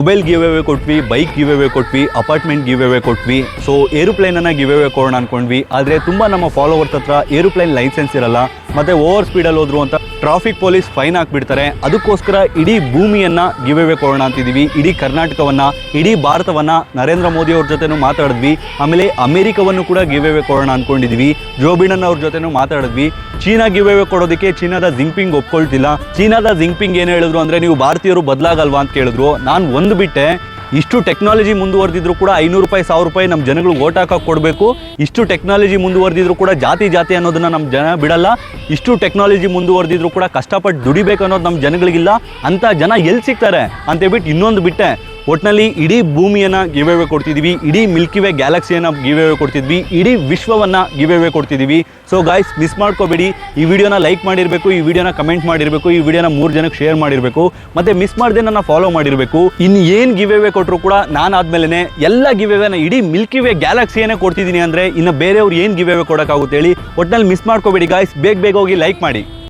Mobile give away ಕೊಟ್ವಿ, bike give away ಕೊಟ್ವಿ, apartment give away ಕೊಟ್ವಿ. ಸೊ ಏರೋಪ್ಲೇನನ್ನು ಗಿವ್ ಅವೇ ಕೊಡೋಣ ಅನ್ಕೊಂಡ್ವಿ. ಆದರೆ ತುಂಬ ನಮ್ಮ ಫಾಲೋವರ್ಸ್ ಹತ್ರ ಏರೋಪ್ಲೇನ್ ಲೈಸೆನ್ಸ್ ಇರಲ್ಲ, ಮತ್ತು ಓವರ್ ಸ್ಪೀಡಲ್ಲಿ ಹೋದ್ರು ಅಂತ ಟ್ರಾಫಿಕ್ ಪೊಲೀಸ್ ಫೈನ್ ಹಾಕ್ಬಿಡ್ತಾರೆ. ಅದಕ್ಕೋಸ್ಕರ ಇಡೀ ಭೂಮಿಯನ್ನು ಗಿವ್ ಅವೇ ಕೊಡೋಣ ಅಂತಿದ್ದೀವಿ. ಇಡೀ ಕರ್ನಾಟಕವನ್ನು, ಇಡೀ ಭಾರತವನ್ನು ನರೇಂದ್ರ ಮೋದಿ ಅವ್ರ ಜೊತೆನೂ ಮಾತಾಡಿದ್ವಿ. ಆಮೇಲೆ ಅಮೆರಿಕವನ್ನು ಕೂಡ ಗಿವ್ ಅವೇ ಕೊಡೋಣ ಅಂದ್ಕೊಂಡಿದ್ವಿ. ಜೋ ಬಿಡನ್ ಅವ್ರ ಜೊತೆನೂ ಮಾತಾಡಿದ್ವಿ. ಚೀನಾ ಗಿವ್ ಅವೇ ಕೊಡೋದಕ್ಕೆ ಚೀನಾದ ಜಿಂಗ್ಪಿಂಗ್ ಒಪ್ಕೊಳ್ತಿಲ್ಲ. ಚೀನಾದ ಜಿಂಗ್ಪಿಂಗ್ ಏನು ಹೇಳಿದ್ರು ಅಂದರೆ, ನೀವು ಭಾರತೀಯರು ಬದಲಾಗಲ್ವಾ ಅಂತ ಕೇಳಿದ್ರು. ನಾನು ಒಂದು ಬಿಟ್ಟೆ, ಇಷ್ಟು ಟೆಕ್ನಾಲಜಿ ಮುಂದುವರೆದಿದ್ರು ಕೂಡ 500 ರೂಪಾಯಿ 1000 ರೂಪಾಯಿ ನಮ್ಮ ಜನಗಳಿಗೆ ಓಟ್ ಹಾಕಕ್ಕೆ ಕೊಡಬೇಕು. ಇಷ್ಟು ಟೆಕ್ನಾಲಜಿ ಮುಂದುವರೆದಿದ್ರು ಕೂಡ ಜಾತಿ ಅನ್ನೋದನ್ನು ನಮ್ಮ ಜನ ಬಿಡಲ್ಲ. ಇಷ್ಟು ಟೆಕ್ನಾಲಜಿ ಮುಂದುವರೆದಿದ್ರು ಕೂಡ ಕಷ್ಟಪಟ್ಟು ದುಡಿಬೇಕು ಅನ್ನೋದು ನಮ್ಮ ಜನಗಳಿಗಿಲ್ಲ. ಅಂಥ ಜನ ಎಲ್ಲಿ ಸಿಗ್ತಾರೆ ಅಂತೇಳ್ಬಿಟ್ಟು ಇನ್ನೊಂದು ಬಿಟ್ಟೆ. ಒಟ್ಟಿನಲ್ಲಿ ಇಡೀ ಭೂಮಿಯನ್ನು ಗಿವ್ ಅವೇ ಕೊಡ್ತಿದ್ವಿ, ಇಡೀ ಮಿಲ್ಕಿ ವೇ ಗ್ಯಾಲಕ್ಸಿಯನ್ನು ಗಿವ್ ಅವೇ ಕೊಡ್ತಿದ್ವಿ, ಇಡೀ ವಿಶ್ವವನ್ನು ಗಿವ್ ಅವೇ ಕೊಡ್ತಿದ್ವಿ. ಸೊ ಗಾಯ್ಸ್, ಮಿಸ್ ಮಾಡ್ಕೋಬೇಡಿ. ಈ ವಿಡಿಯೋನ ಲೈಕ್ ಮಾಡಿರಬೇಕು, ಈ ವಿಡಿಯೋನ ಕಮೆಂಟ್ ಮಾಡಿರಬೇಕು, ಈ ವಿಡಿಯೋನ 3 ಜನಕ್ಕೆ ಶೇರ್ ಮಾಡಿರಬೇಕು, ಮತ್ತು ಮಿಸ್ ಮಾಡದೆ ನನ್ನ ಫಾಲೋ ಮಾಡಿರಬೇಕು. ಇನ್ನು ಏನು ಗಿವ್ ಅವೇ ಕೊಟ್ಟರು ಕೂಡ ನಾನು ಆದಮೇಲೆ ಎಲ್ಲ ಗಿವ್ ಅವೇನ ಇಡೀ ಮಿಲ್ಕಿ ವೇ ಗ್ಯಾಲಕ್ಸಿಯನ್ನೇ ಕೊಡ್ತಿದ್ದೀನಿ ಅಂದರೆ ಇನ್ನು ಬೇರೆಯವ್ರು ಏನು ಗಿವ್ ಅವೇ ಕೊಡೋಕ್ಕಾಗುತ್ತೆ ಹೇಳಿ. ಒಟ್ಟಿನಲ್ಲಿ ಮಿಸ್ ಮಾಡ್ಕೋಬೇಡಿ ಗಾಯ್ಸ್. ಬೇಗ ಹೋಗಿ ಲೈಕ್ ಮಾಡಿ.